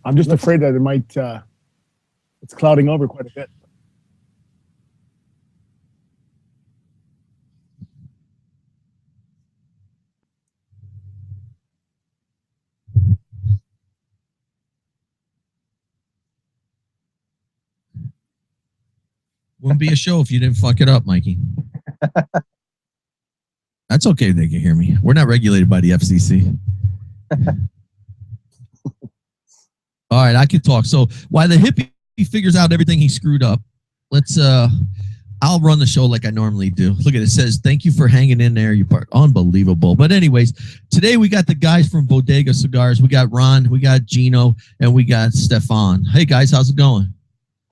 I'm just afraid that it might, it's clouding over quite a bit. Wouldn't be a show if you didn't fuck it up, Mikey. That's okay. They can hear me. We're not regulated by the FCC. All right, I can talk. So while the hippie figures out everything he screwed up, let's I'll run the show like I normally do. Look at it. It says, thank you for hanging in there. You part unbelievable. But anyways, today we got the guys from Bodega Cigars. We got Ron, we got Gino, and we got Stefan. Hey guys, how's it going?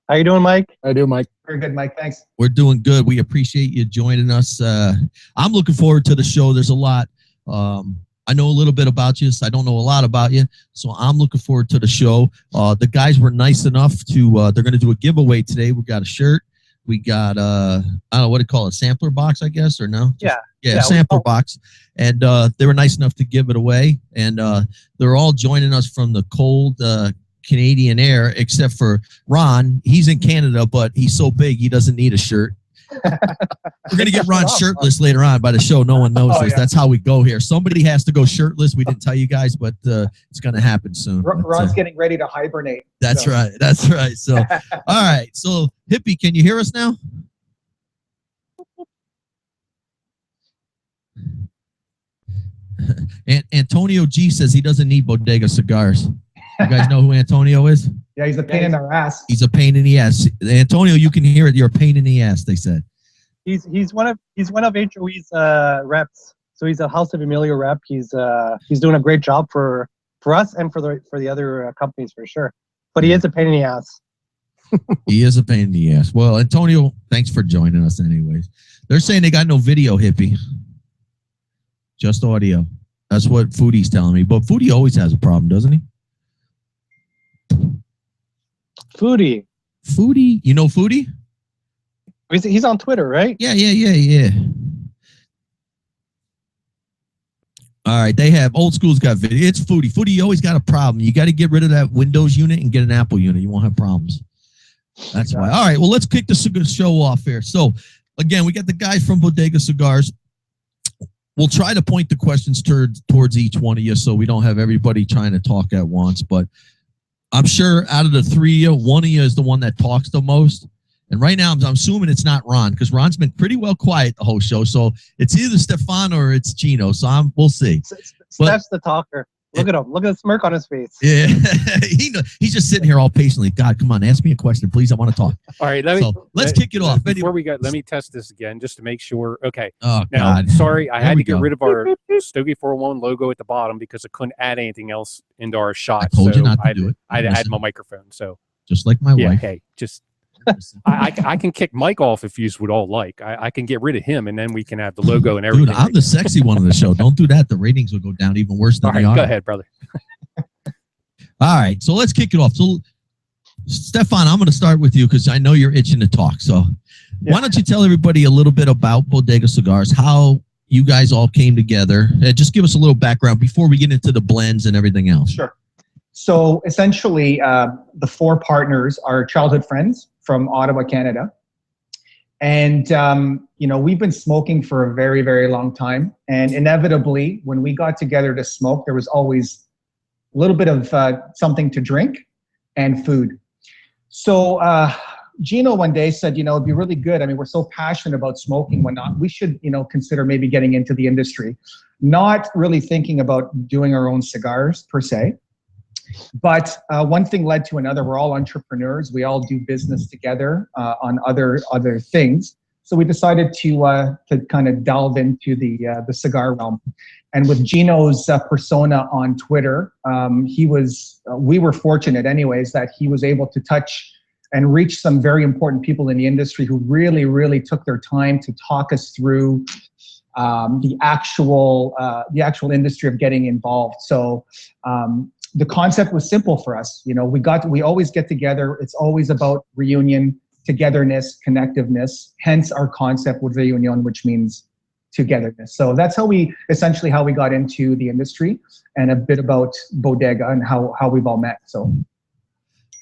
How you doing, Mike? How you doing, Mike? Very good, Mike. Thanks. We're doing good. We appreciate you joining us. I'm looking forward to the show. There's a lot. I know a little bit about you, so I don't know a lot about you. So I'm looking forward to the show. The guys were nice enough to, they're going to do a giveaway today. We got a shirt. We got, I don't know what to call it, a sampler box, I guess, or no? Yeah, sampler box. And they were nice enough to give it away. And they're all joining us from the cold Canadian air, except for Ron. He's in Canada, but he's so big he doesn't need a shirt. We're going to get Ron shirtless later on by the show. No one knows this. Yeah. That's how we go here. Somebody has to go shirtless. We didn't tell you guys, but it's going to happen soon. Ron's getting ready to hibernate. That's right. That's right. So, all right. So, Hippie, can you hear us now? And Antonio G says he doesn't need Bodega cigars. You guys know who Antonio is? Yeah, he's a pain in our ass. He's a pain in the ass. Antonio, you can hear it. You're a pain in the ass, they said. He's one of HOE's reps. So he's a House of Emilio rep. He's doing a great job for us and for the other companies for sure. But he is a pain in the ass. He is a pain in the ass. Well, Antonio, thanks for joining us anyways. They're saying they got no video, Hippie. Just audio. That's what Foodie's telling me. But Foodie always has a problem, doesn't he? Foodie. You know Foodie? He's on Twitter, right? Yeah. All right, they have Old School's got video. It's Foodie. Foodie, you always got a problem. You got to get rid of that Windows unit and get an Apple unit. You won't have problems. That's why. All right, well, let's kick the show off here. So, again, we got the guys from Bodega Cigars. We'll try to point the questions towards each one of you so we don't have everybody trying to talk at once. But I'm sure out of the three of you, one of you is the one that talks the most. And right now, I'm assuming it's not Ron because Ron's been pretty well quiet the whole show. So it's either Stefan or it's Gino. So we'll see. Steph's the talker. Look at him. Look at the smirk on his face. Yeah. He's just sitting here all patiently. God, come on. Ask me a question, please. I want to talk. All right. Let's kick it off. Before we go, let me test this again just to make sure. Okay. Oh, now, God. Sorry. I had to get rid of our Stogie411 logo at the bottom because I couldn't add anything else into our shot. I told you not to do it. I had to add my microphone. So just like my wife. Hey, just... I can kick Mike off if you would all like. I can get rid of him, and then we can have the logo and everything. Dude, I'm the sexy one of the show. Don't do that. The ratings will go down even worse than they are. Go ahead, brother. All right, so let's kick it off. So, Stefan, I'm going to start with you because I know you're itching to talk. So, why don't you tell everybody a little bit about Bodega Cigars, how you guys all came together, and just give us a little background before we get into the blends and everything else. Sure. So, essentially, the four partners are childhood friends from Ottawa, Canada. And, we've been smoking for a very, very long time. And inevitably, when we got together to smoke, there was always a little bit of something to drink and food. So Gino one day said, it'd be really good. I mean, we're so passionate about smoking, whatnot. We should, consider maybe getting into the industry. Not really thinking about doing our own cigars per se. But one thing led to another. We're all entrepreneurs. We all do business together on other things. So we decided to kind of delve into the cigar realm. And with Gino's persona on Twitter, we were fortunate anyways that he was able to touch and reach some very important people in the industry who really, really took their time to talk us through the actual industry of getting involved. So the concept was simple for us. We always get together. It's always about reunion, togetherness, connectiveness. Hence our concept with reunion, which means togetherness. So that's how we got into the industry, and a bit about Bodega and how we've all met. So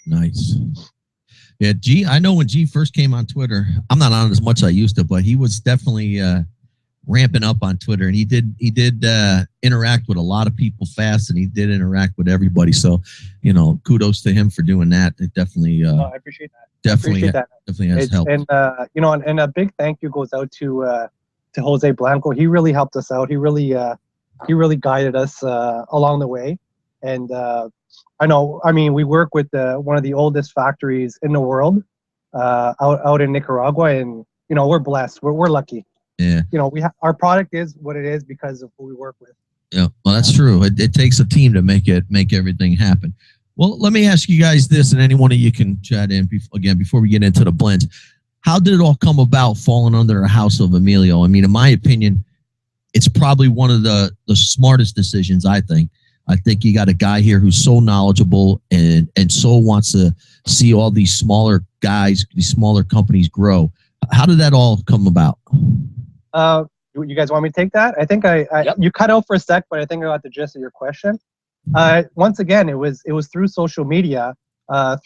Nice. Yeah, G. I know when G first came on Twitter, I'm not on as much as I used to, but he was definitely ramping up on Twitter, and he did interact with a lot of people fast, and he did interact with everybody. So, kudos to him for doing that. It definitely. I appreciate that. Definitely has helped. And and a big thank you goes out to Jose Blanco. He really helped us out. He really guided us along the way. And we work with one of the oldest factories in the world out in Nicaragua, and we're blessed. We're lucky. Yeah. Our product is what it is because of who we work with. Yeah, well, that's true. It takes a team to make everything happen. Well, let me ask you guys this, and any one of you can chat in before we get into the blends. How did it all come about falling under the house of Emilio? I mean, in my opinion, it's probably one of the smartest decisions, I think. I think you got a guy here who's so knowledgeable and so wants to see all these smaller guys, these smaller companies grow. How did that all come about? You guys want me to take that? I think you cut out for a sec, but I think I got the gist of your question. Once again, it was through social media,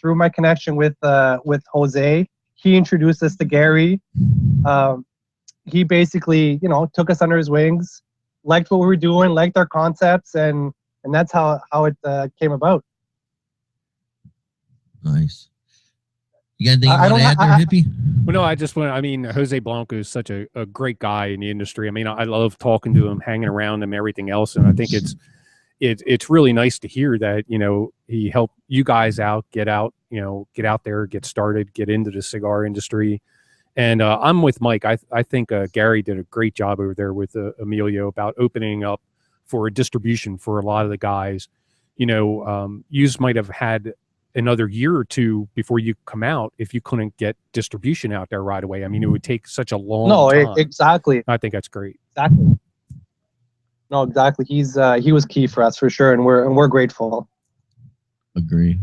through my connection with Jose. He introduced us to Gary. He basically, took us under his wings, liked what we were doing, liked our concepts, and that's how it came about. Nice. You got anything you want to add there, Hippie? Well, no, I just want. I mean, Jose Blanco is such a great guy in the industry. I mean, I love talking to him, hanging around him, everything else, and I think it's really nice to hear that he helped you guys out, get out there, get started, get into the cigar industry. And I'm with Mike. I think Gary did a great job over there with Emilio about opening up for a distribution for a lot of the guys. You might have had another year or two before you come out if you couldn't get distribution out there right away. I mean, it would take such a long time. Exactly. I think that's great. Exactly. No, exactly. He was key for us for sure, and we're grateful. Agree.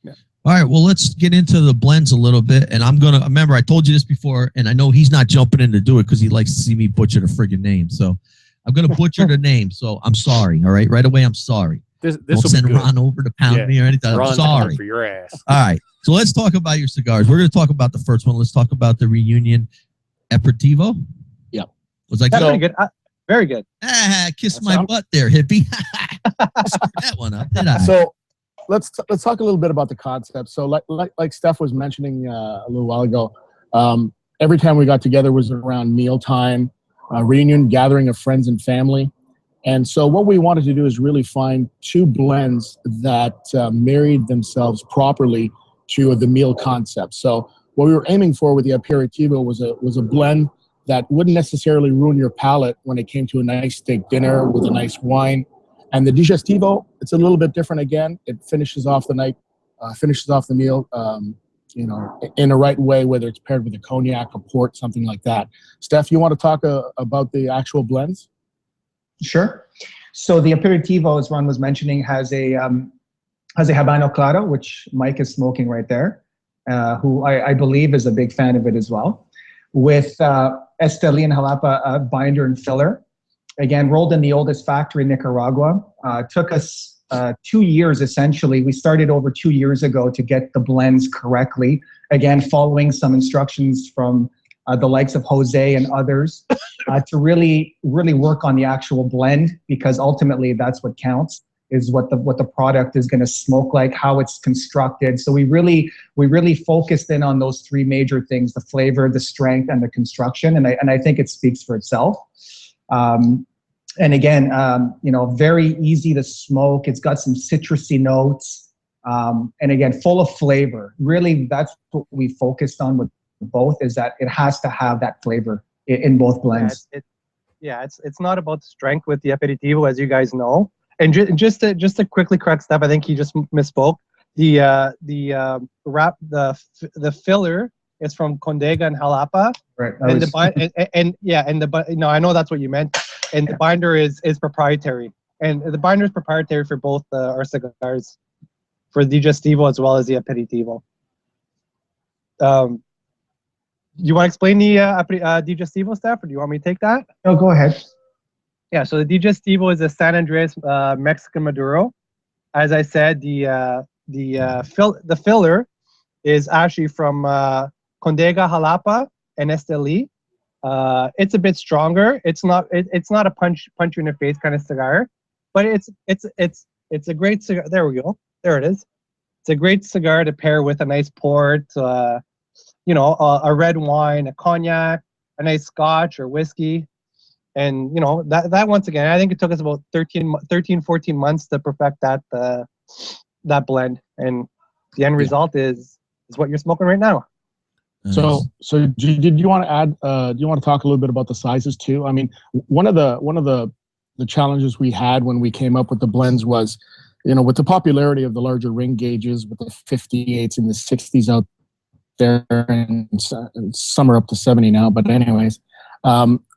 Yeah. All right, well, let's get into the blends a little bit, and remember I told you this before, and I know he's not jumping in to do it because he likes to see me butcher the friggin' name. So I'm gonna butcher the name. So I'm sorry. All right, right away, I'm sorry. This Don't send Ron over to pound me or anything. I'm sorry. For your ass. All right, so let's talk about your cigars. We're gonna talk about the first one. Let's talk about the Reunion Aperitivo. Yeah, was like that's pretty good. Very good. Kiss my butt there, Hippie. That one up, did I? So let's talk a little bit about the concept. So like Steph was mentioning a little while ago, every time we got together was around mealtime, reunion, gathering of friends and family. And so what we wanted to do is really find two blends that married themselves properly to the meal concept. So what we were aiming for with the Aperitivo was a blend that wouldn't necessarily ruin your palate when it came to a nice steak dinner with a nice wine. And the Digestivo, it's a little bit different again. It finishes off the night, finishes off the meal, in the right way, whether it's paired with a cognac, a port, something like that. Steph, you want to talk about the actual blends? Sure. So the Aperitivo, as Ron was mentioning, has a Habano Claro, which Mike is smoking right there, who I believe is a big fan of it as well, with Esteli and Jalapa binder and filler. Again, rolled in the oldest factory in Nicaragua. Took us 2 years, essentially. We started over 2 years ago to get the blends correctly. Again, following some instructions from the likes of Jose and others to really work on the actual blend, because ultimately that's what counts, is what the product is going to smoke like, how it's constructed. So we really focused in on those three major things: the flavor, the strength, and the construction. And I think it speaks for itself. And again, very easy to smoke. It's got some citrusy notes. And again, full of flavor. Really, that's what we focused on with both, is that it has to have that flavor in both blends. It's not about strength with the Aperitivo, as you guys know. And just to quickly correct stuff, I think he just misspoke. The filler is from Bodega and Jalapa. Right. I know that's what you meant. And the binder is proprietary, and the binder is proprietary for both our cigars, for the Digestivo as well as the Aperitivo. You want to explain the Digestivo, Steph, or do you want me to take that? No, go ahead. Yeah, so the Digestivo is a San Andres Mexican Maduro. As I said, the the filler is actually from Bodega, Jalapa, and Esteli. It's a bit stronger. It's not a punch you in the face kind of cigar, but it's a great cigar. There we go. There it is. It's a great cigar to pair with a nice port, a red wine, a cognac, a nice scotch or whiskey. And that once again, I think it took us about 14 months to perfect that blend, and the end result is what you're smoking right now. So did you want to add? Do you want to talk a little bit about the sizes too? I mean, one of the challenges we had when we came up with the blends was, with the popularity of the larger ring gauges, with the 58s and the 60s out there, and some are up to 70 now. But anyways,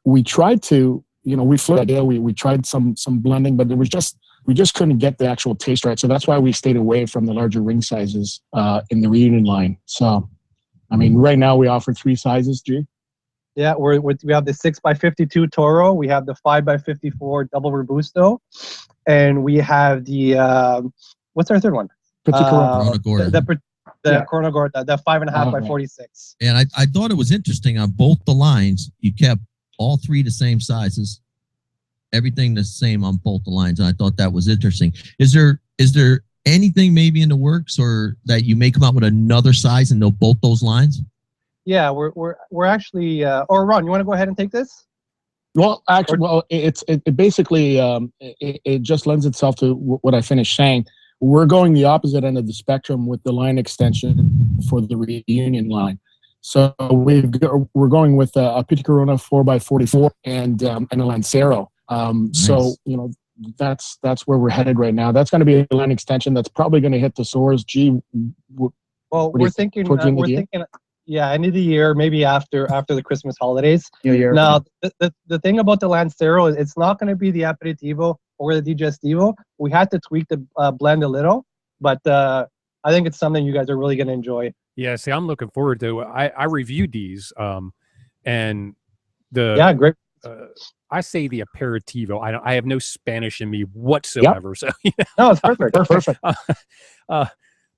we tried to, we flew the idea. We tried some blending, but we just couldn't get the actual taste right. So that's why we stayed away from the larger ring sizes in the Reunion line. So. I mean, right now we offer 3 sizes, G. Yeah, we have the 6x52 Toro, we have the 5x54 Double Robusto, and we have the what's our third one? Corona Gorda. The Corona Gorda, the 5.5x46. And I thought it was interesting on both the lines. You kept all 3 the same sizes, everything the same on both the lines. And I thought that was interesting. Is there anything maybe in the works, or that you may come out with another size in both those lines? Yeah, we're actually. Or Ron, you want to go ahead and take this? Well, actually, it basically it just lends itself to what I finished saying. We're going the opposite end of the spectrum with the line extension for the Reunion line. So we're going with a Petit Corona 4x44 and a Lancero. Nice. So that's where we're headed right now. That's going to be a line extension that's probably going to hit the Soars. G. Well, we're thinking yeah, end of the year, maybe after the Christmas holidays. New Year. Now, the thing about the Lancero is it's not going to be the aperitivo or the digestivo. We had to tweak the blend a little, but I think it's something you guys are really going to enjoy. Yeah, see, I'm looking forward to. I reviewed these, and great. I say the aperitivo. I have no Spanish in me whatsoever. Yep. So no, it's perfect. Perfect.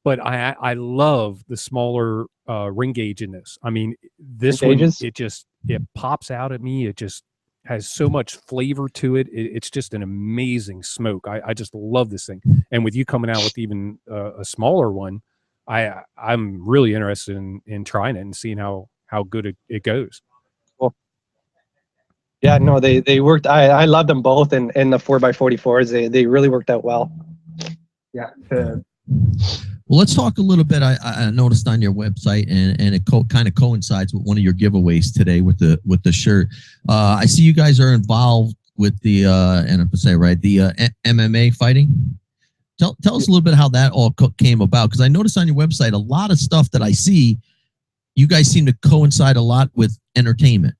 But I love the smaller ring gauge in this. I mean, this ring one gauges? it pops out at me. It just has so much flavor to it. It's just an amazing smoke. I just love this thing. And with you coming out with even a smaller one, I'm really interested in trying it and seeing how good it goes. Yeah, no, they worked. I love them both, and the 4x44s, they really worked out well. Yeah. Well, let's talk a little bit. I noticed on your website, and it kind of coincides with one of your giveaways today with the shirt. I see you guys are involved with the the MMA fighting. Tell us a little bit how that all came about, because I noticed on your website a lot of stuff that I see. You guys seem to coincide a lot with entertainment.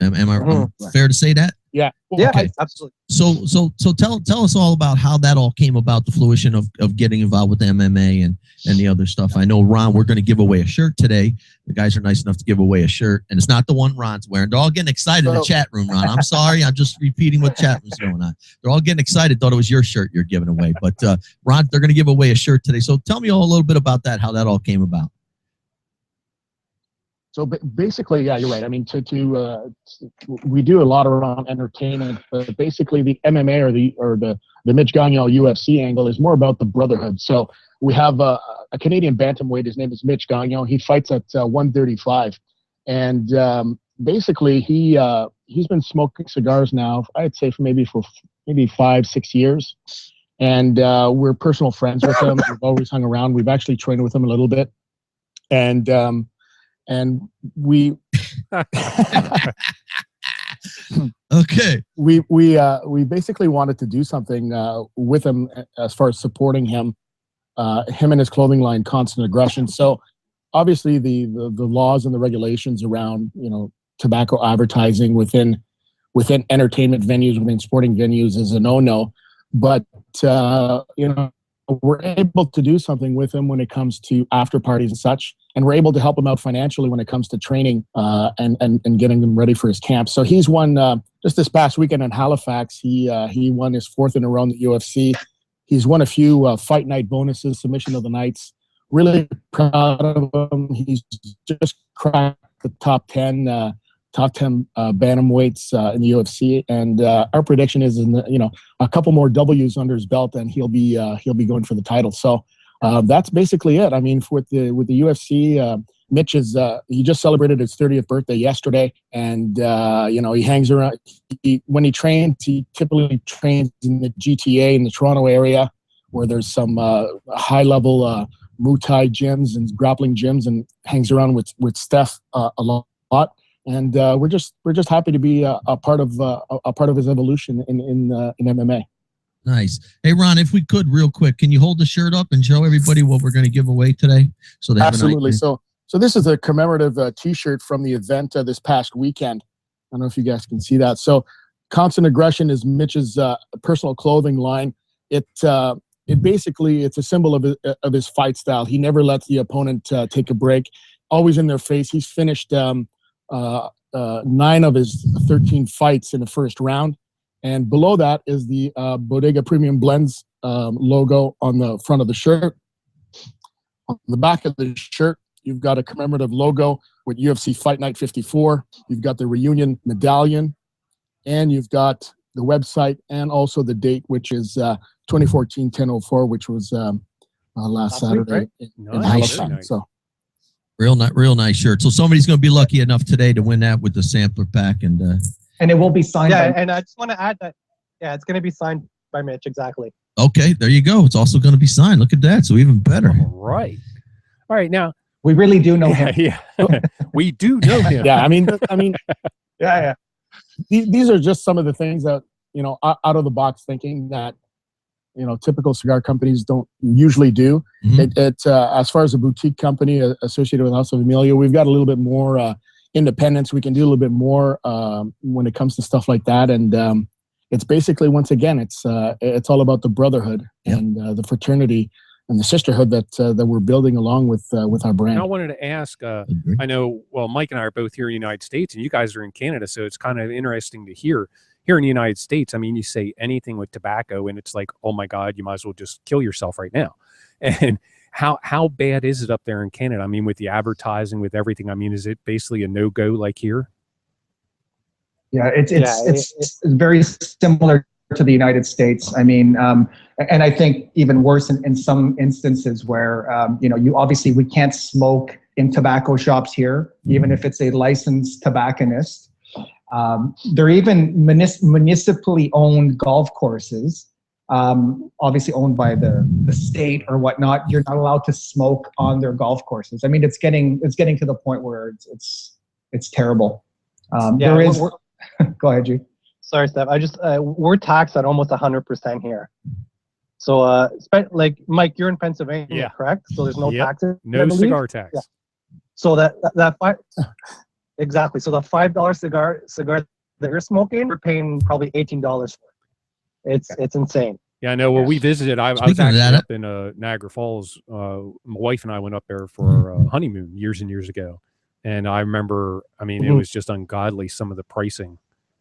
Am I fair to say that? Yeah. Yeah, okay. Absolutely. So tell us all about how that all came about, the fruition of getting involved with the MMA and the other stuff. I know, Ron, we're going to give away a shirt today. The guys are nice enough to give away a shirt, and it's not the one Ron's wearing. They're all getting excited in the chat room, Ron. I'm sorry. I'm just repeating what chat room's going on. They're all getting excited, thought it was your shirt you're giving away. But Ron, they're going to give away a shirt today. So tell me all a little bit about that, how that all came about. So basically, yeah, you're right. I mean, we do a lot around entertainment, but basically the MMA or the Mitch Gagnon UFC angle is more about the brotherhood. So we have a Canadian bantamweight. His name is Mitch Gagnon. He fights at 135, and basically he's been smoking cigars now, I'd say for maybe 5-6 years, and we're personal friends with him. We've always hung around. We've actually trained with him a little bit, and we okay. We basically wanted to do something with him as far as supporting him and his clothing line, Constant Aggression. So obviously the laws and the regulations around tobacco advertising within entertainment venues, within sporting venues is a no. But we're able to do something with him when it comes to after parties and such, and we're able to help him out financially when it comes to training and getting him ready for his camp. So he's won just this past weekend in Halifax. He won his 4th in a row in the UFC. He's won a few fight night bonuses, submission of the nights. Really proud of him. He's just cracked the top 10 bantamweights in the UFC, and our prediction is, a couple more W's under his belt, and he'll be going for the title. So that's basically it. I mean, with the UFC, Mitch he just celebrated his 30th birthday yesterday, and he hangs around. When he trains, he typically trains in the GTA in the Toronto area, where there's some high level Muay Thai gyms and grappling gyms, and hangs around with Steph a lot. And we're just happy to be a part of his evolution in MMA. Nice. Hey, Ron, if we could, real quick, can you hold the shirt up and show everybody what we're going to give away today? So they absolutely. So this is a commemorative T-shirt from the event this past weekend. I don't know if you guys can see that. So, Constant Aggression is Mitch's personal clothing line. It basically, it's a symbol of his fight style. He never lets the opponent take a break. Always in their face. He's finished 9 of his 13 fights in the first round. And below that is the Bodega Premium Blends logo on the front of the shirt. On the back of the shirt, you've got a commemorative logo with UFC Fight Night 54. You've got the reunion medallion, and you've got the website and also the date, which is 2014-10/04, which was last Saturday in Halifax. Nice. So real nice shirt. So somebody's going to be lucky enough today to win that with the sampler pack, and it will be signed. Yeah, and I just want to add that. Yeah, it's going to be signed by Mitch. Exactly. Okay, there you go. It's also going to be signed. Look at that. So even better. All right. Now we really do know him. Yeah, we do know him. Yeah, I mean, yeah. These are just some of the things that, out of the box thinking that, typical cigar companies don't usually do. Mm-hmm. As far as a boutique company associated with House of Emilio, we've got a little bit more independence. We can do a little bit more when it comes to stuff like that. And it's basically, once again, it's all about the brotherhood and the fraternity and the sisterhood that we're building along with our brand. And I wanted to ask, I know, well, Mike and I are both here in the United States, and you guys are in Canada, so it's kind of interesting to hear. Here in the United States, I mean, you say anything with tobacco, and it's like, oh my God, you might as well just kill yourself right now. And how bad is it up there in Canada? I mean, with the advertising, with everything, I mean, is it basically a no-go like here? Yeah, it's very similar to the United States. I mean, and I think even worse in some instances where, we can't smoke in tobacco shops here, even if it's a licensed tobacconist. They're even municipally owned golf courses, obviously owned by the state or whatnot. You're not allowed to smoke on their golf courses. I mean, it's getting to the point where it's terrible. There is. Go ahead, G. Sorry, Steph. We're taxed at almost 100% here. So, like Mike, you're in Pennsylvania, correct? So there's no taxes. No cigar tax. Yeah. So exactly. So the $5 cigar that you're smoking, we're paying probably $18 for it. It's insane. Yeah, I know. Well, we visited. I was actually up in Niagara Falls. My wife and I went up there for a honeymoon years and years ago, and I remember. I mean, it was just ungodly, some of the pricing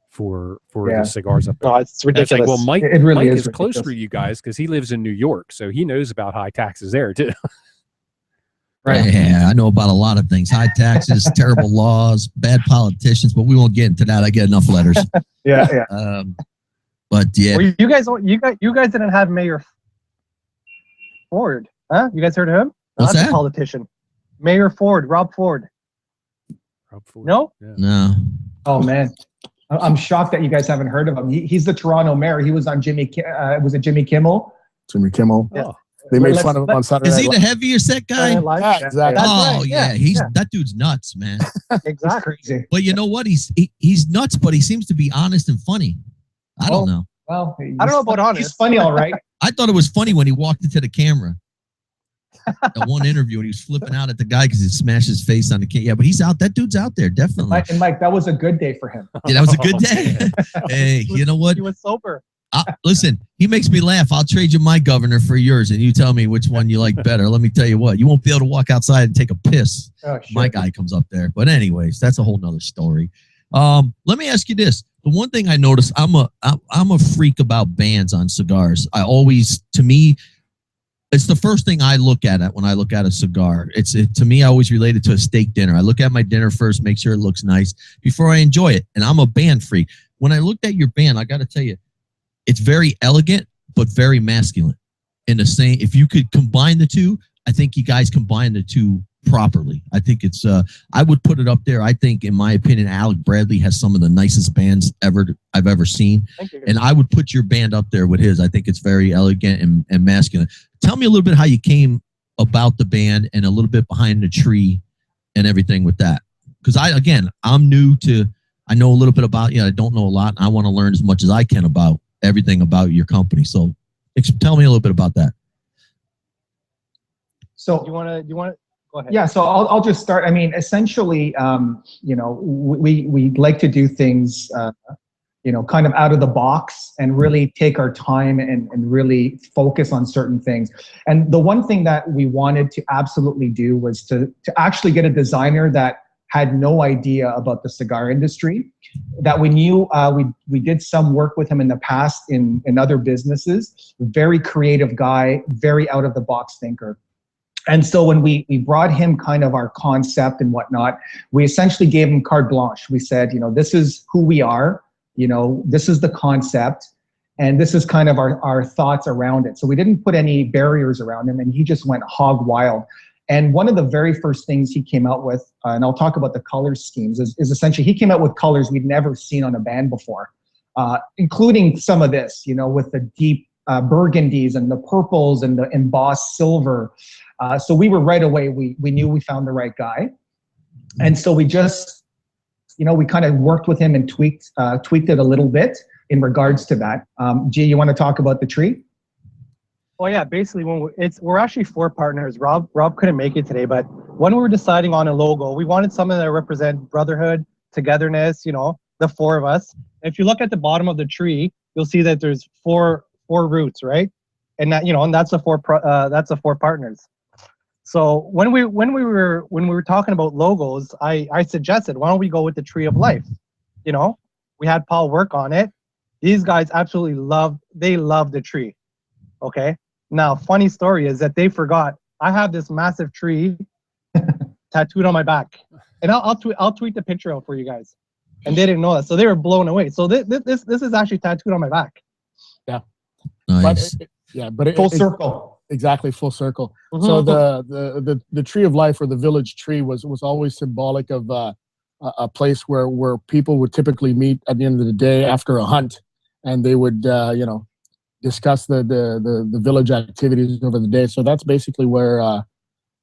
for the cigars up there. No, it's ridiculous. It's like, well, Mike is closer to you guys because he lives in New York, so he knows about high taxes there too. Right. Yeah, I know about a lot of things. High taxes, terrible laws, bad politicians, but we won't get into that. I get enough letters. Yeah. But yeah. Well, you guys didn't have Mayor Ford, huh? You guys heard of him? What's that? A politician. Mayor Ford, Rob Ford. No? Yeah. No. Oh man, I'm shocked that you guys haven't heard of him. He's the Toronto mayor. He was on Jimmy Kimmel? Jimmy Kimmel. Yeah. They made fun of him on Saturday. Is he the heavier set guy? Yeah, exactly. Oh yeah, that dude's nuts, man. Exactly. Crazy. But you know what? He's nuts, but he seems to be honest and funny. I don't know. Well, I don't know about honest. He's funny, all right. I thought it was funny when he walked into the camera. That one interview and he was flipping out at the guy because he smashed his face on the camera. Yeah, but he's out. That dude's out there, definitely. And Mike, that was a good day for him. Yeah, that was a good day. Hey, you know what? He was sober. Listen, he makes me laugh. I'll trade you my governor for yours, and you tell me which one you like better. Let me tell you what, you won't be able to walk outside and take a piss. Oh, my guy comes up there. But anyways, that's a whole nother story. Let me ask you this. The one thing I noticed, I'm a freak about bands on cigars. To me, it's the first thing I look at when I look at a cigar. To me, I always relate it to a steak dinner. I look at my dinner first, make sure it looks nice before I enjoy it. And I'm a band freak. When I looked at your band, I got to tell you, it's very elegant, but very masculine. In the same, if you could combine the two, I think you guys combine the two properly. I think it's, I would put it up there. I think, in my opinion, Alec Bradley has some of the nicest bands I've ever seen. Thank you. And I would put your band up there with his. I think it's very elegant and masculine. Tell me a little bit how you came about the band and a little bit behind the tree and everything with that. Because I'm new to, I know a little bit about you. I don't know a lot. And I want to learn as much as I can about everything about your company. So tell me a little bit about that. So you want to go ahead? Yeah, so I'll just start. I mean, essentially, we like to do things, kind of out of the box and really take our time and really focus on certain things. And the one thing that we wanted to absolutely do was to actually get a designer that had no idea about the cigar industry, that we knew. We did some work with him in the past in other businesses. Very creative guy, very out of the box thinker. And so when we brought him kind of our concept and whatnot, we essentially gave him carte blanche. We said, this is who we are, this is the concept, and this is kind of our thoughts around it. So we didn't put any barriers around him, and he just went hog wild. And one of the very first things he came out with, and I'll talk about the color schemes, is essentially he came out with colors we'd never seen on a band before, including some of this, with the deep burgundies and the purples and the embossed silver. So we were right away, we knew we found the right guy. And so we just, we kind of worked with him and tweaked it a little bit in regards to that. G, you want to talk about the tree? Well, yeah, basically we're actually 4 partners. Rob couldn't make it today, but when we were deciding on a logo, we wanted something that represent brotherhood, togetherness, the 4 of us. If you look at the bottom of the tree, you'll see that there's four roots, right? And that, and that's the 4 partners. So when we were talking about logos, I suggested, why don't we go with the Tree of Life? We had Paul work on it. These guys absolutely love the tree. Okay. Now, funny story is that they forgot I have this massive tree tattooed on my back, and I'll tweet the picture out for you guys. And they didn't know that, so they were blown away. So this is actually tattooed on my back. Yeah. Nice. But full circle. Exactly, full circle. Mm-hmm. So the Tree of Life, or the village tree, was always symbolic of a place where people would typically meet at the end of the day after a hunt, and they would discuss the village activities over the day. So that's basically where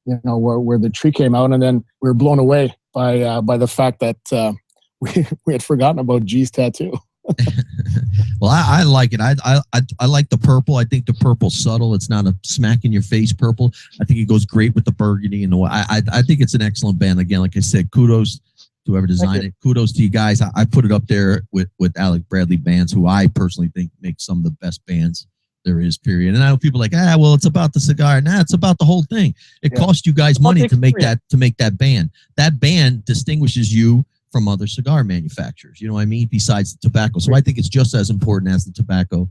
where the tree came out, and then we were blown away by the fact that we had forgotten about G's tattoo. Well, I like it. I like the purple. I think the purple's subtle. It's not a smack in your face purple. I think it goes great with the burgundy and the. I think it's an excellent band. Again, like I said, kudos to whoever designed it. Kudos to you guys. I put it up there with Alec Bradley bands, who I personally think make some of the best bands there is, period. And I know people are like, well, it's about the cigar. Nah, it's about the whole thing. It cost you guys money to make that band. That band distinguishes you from other cigar manufacturers, you know what I mean? Besides the tobacco. So I think it's just as important as the tobacco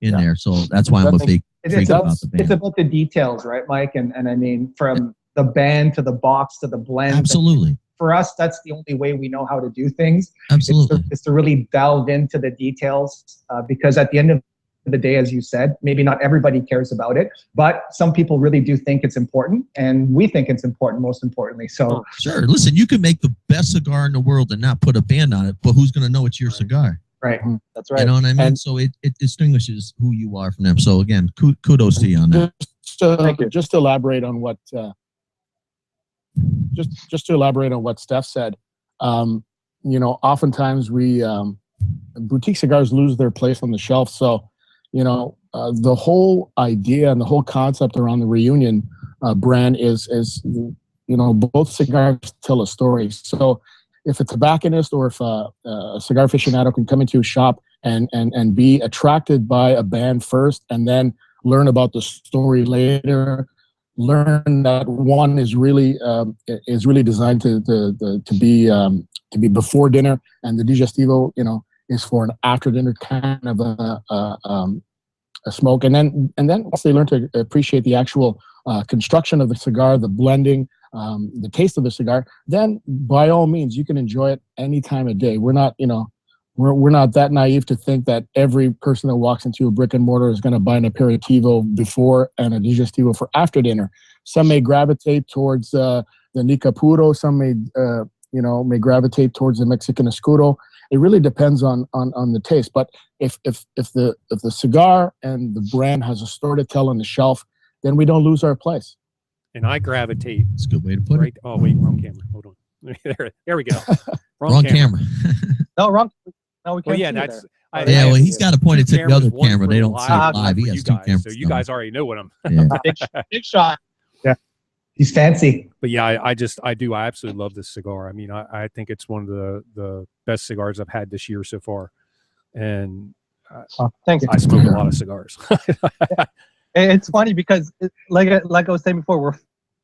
in there. So that's why I'm a big freak about the band. It's about the details, right, Mike? And I mean, from the band to the box to the blend. Absolutely. For us, that's the only way we know how to do things. Absolutely. It's to really delve into the details, because at the end of the day, as you said, maybe not everybody cares about it, but some people really do think it's important, and we think it's important, most importantly. So sure. Listen, you can make the best cigar in the world and not put a band on it, but who's going to know it's your cigar? Right. That's right. You know what I mean? And so it distinguishes who you are from them. So again, kudos to you on that. Just to elaborate on what just to elaborate on what Steph said, oftentimes boutique cigars lose their place on the shelf. So the whole idea and the whole concept around the Reunion brand is both cigars tell a story. So if a tobacconist or if a cigar aficionado can come into a shop and be attracted by a band first, and then learn about the story later, learn that one is really designed to be before dinner, and the digestivo, is for an after dinner kind of a smoke, and then once they learn to appreciate the actual construction of the cigar, the blending, the taste of the cigar, then by all means you can enjoy it any time of day. We're not, we're not that naive to think that every person that walks into a brick and mortar is going to buy an aperitivo before and a digestivo for after dinner. Some may gravitate towards the Nica Puro. Some may gravitate towards the Mexican Escudo. It really depends on the taste. But if the cigar and the brand has a story to tell on the shelf, then we don't lose our place. And I gravitate. That's a good way to put it. Oh wait, wrong camera. Hold on. There we go. Wrong camera. No, wrong. No, we can't. Well, yeah, see that's. Well, he's got to point it to the other camera. They don't see it live live. He has two cameras. So you guys already know what I'm. Yeah. Big shot. Yeah, he's fancy. But yeah, I absolutely love this cigar. I mean, I think it's one of the best cigars I've had this year so far, and thanks. I smoke a lot of cigars. It's funny because, like I was saying before, we're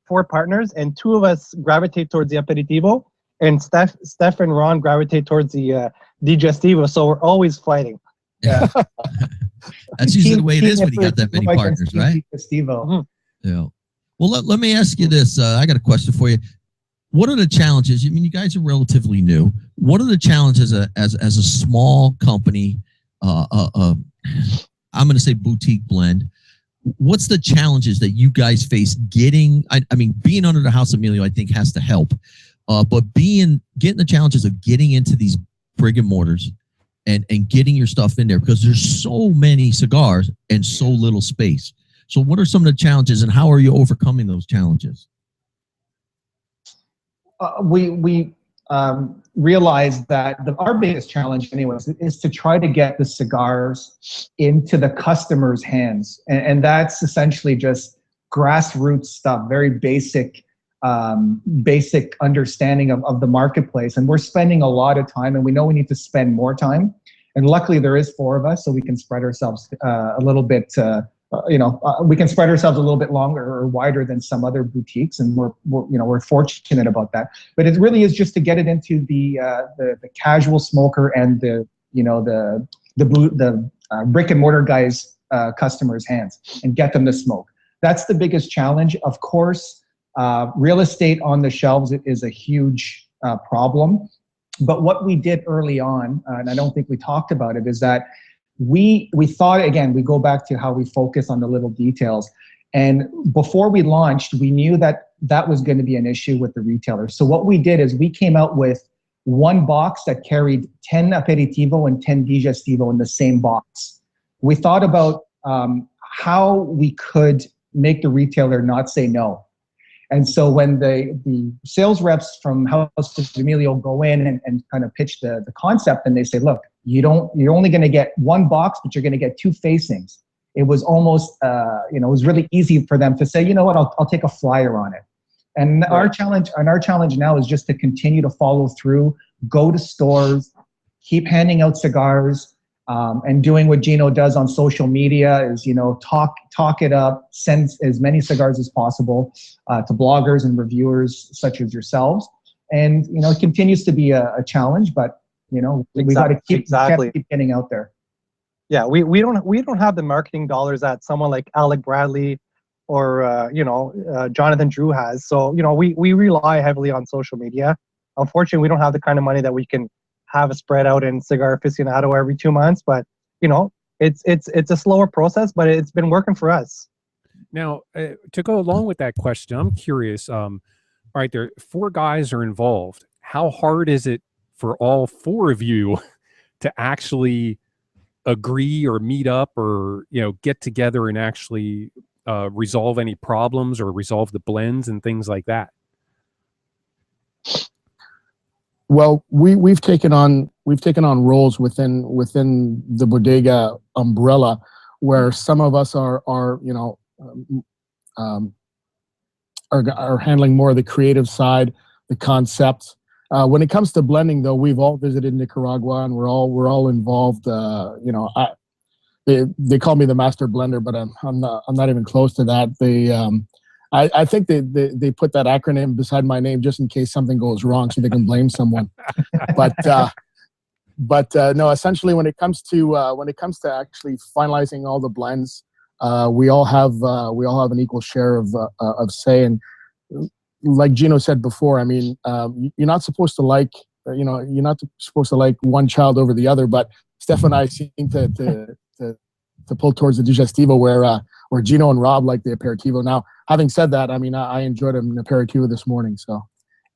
4 partners, and 2 of us gravitate towards the aperitivo, and Steph and Ron gravitate towards the digestivo. So we're always fighting. Yeah, that's usually the way it is when you got that many partners, right? Digestivo. Yeah. Well, let me ask you this. I got a question for you. What are the challenges? I mean, you guys are relatively new. What are the challenges as a small company? I'm going to say boutique blend. What's the challenges that you guys face getting? I mean, being under the House Emilio, I think, has to help. But getting the challenges of getting into these brick and mortars and getting your stuff in there, because there's so many cigars and so little space. So what are some of the challenges, and how are you overcoming those challenges? We realized that our biggest challenge anyways is to try to get the cigars into the customer's hands. And that's essentially just grassroots stuff, very basic understanding of the marketplace. And we're spending a lot of time, and we know we need to spend more time. And luckily there is 4 of us, so we can spread ourselves a little bit, we can spread ourselves a little bit longer or wider than some other boutiques, and we're fortunate about that. But it really is just to get it into the casual smoker and the brick and mortar guys' customers' hands and get them to smoke. That's the biggest challenge. Of course, real estate on the shelves is a huge problem. But what we did early on, and I don't think we talked about it, is that we thought, again, we go back to how we focus on the little details. And before we launched, we knew that was going to be an issue with the retailers. So what we did is we came out with 1 box that carried 10 aperitivo and 10 digestivo in the same box. We thought about how we could make the retailer not say no. And so when the sales reps from House Emilio go in and kind of pitch the concept, and they say, look, you're only going to get 1 box, but you're going to get 2 facings. It was almost, it was really easy for them to say, you know what, I'll take a flyer on it. And our challenge now is just to continue to follow through, go to stores, keep handing out cigars, and doing what Gino does on social media is, talk it up, send as many cigars as possible to bloggers and reviewers such as yourselves. And, it continues to be a challenge, but, we got to keep getting out there. Yeah, we don't have the marketing dollars that someone like Alec Bradley or, Jonathan Drew has. So, we rely heavily on social media. Unfortunately, we don't have the kind of money that we can have a spread out in Cigar Aficionado every 2 months, but it's a slower process, but it's been working for us. Now, to go along with that question, I'm curious. Right there, 4 guys are involved. How hard is it for all 4 of you to actually agree or meet up or get together and actually resolve any problems or resolve the blends and things like that? Well, we've taken on roles within the Bodega umbrella, where some of us are handling more of the creative side, the concepts. When it comes to blending, though, we've all visited Nicaragua and we're all involved. They call me the master blender, but I'm not even close to that. I think they put that acronym beside my name just in case something goes wrong, so they can blame someone. But No, essentially when it comes to actually finalizing all the blends, we all have an equal share of say. And like Gino said before, I mean, you're not supposed to like, you're not supposed to like one child over the other. But Steph and I seem to pull towards the digestivo, where Gino and Rob like the aperitivo. Now, having said that, I mean, I enjoyed an aperitivo this morning, so.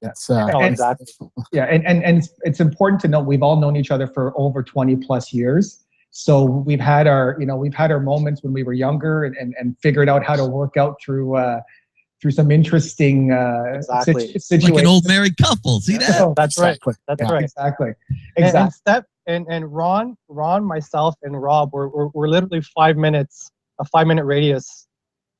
It's exactly. Yeah, and it's important to note we've all known each other for over 20 plus years. So we've had our moments when we were younger and figured out how to work out through some interesting situations. Like an old married couple. See that? Oh, That's exactly. right. That's right. Exactly. And Steph and Ron, myself, and Rob, we're literally 5 minutes, a 5-minute radius,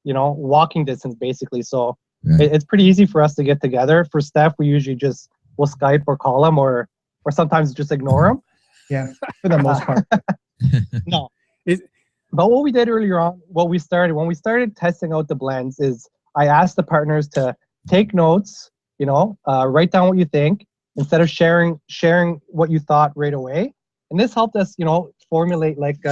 walking distance basically. So it's pretty easy for us to get together. For Steph, we usually we'll Skype or call him, or sometimes just ignore him. Yeah, for the most part. No. But what we did earlier on, when we started testing out the blends, is I asked the partners to take notes, write down what you think instead of sharing what you thought right away. And this helped us, formulate like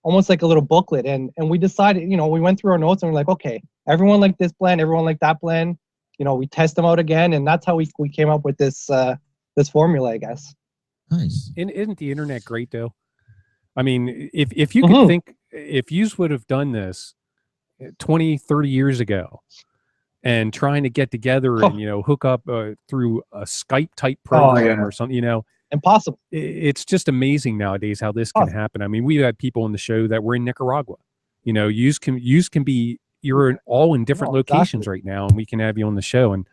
almost like a little booklet. And we decided, we went through our notes and we're like, okay, everyone liked this blend, everyone liked that blend. We test them out again, and that's how we came up with this formula, I guess. Nice. Isn't the internet great though? I mean, if you could think, if you would have done this 20, 30 years ago and trying to get together and, hook up through a Skype type program or something, impossible. It's just amazing nowadays how this can happen. I mean, we've had people on the show that were in Nicaragua. Yous can be, you're all in different locations right now, and we can have you on the show. And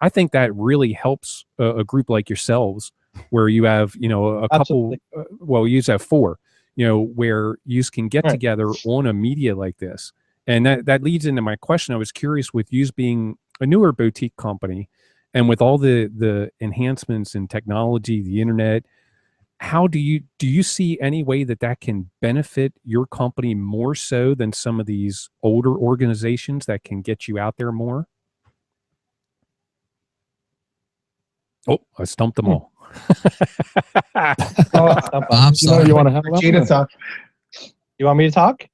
I think that really helps a group like yourselves, where you have, a couple, you have 4, where you can get together on a media like this. And that leads into my question. I was curious, with you being a newer boutique company and with all the enhancements in technology, the internet, how do you see any way that can benefit your company more so than some of these older organizations that can get you out there more? Oh, I stumped them all. I'm sorry. You want to have Gina talk? You want me to talk?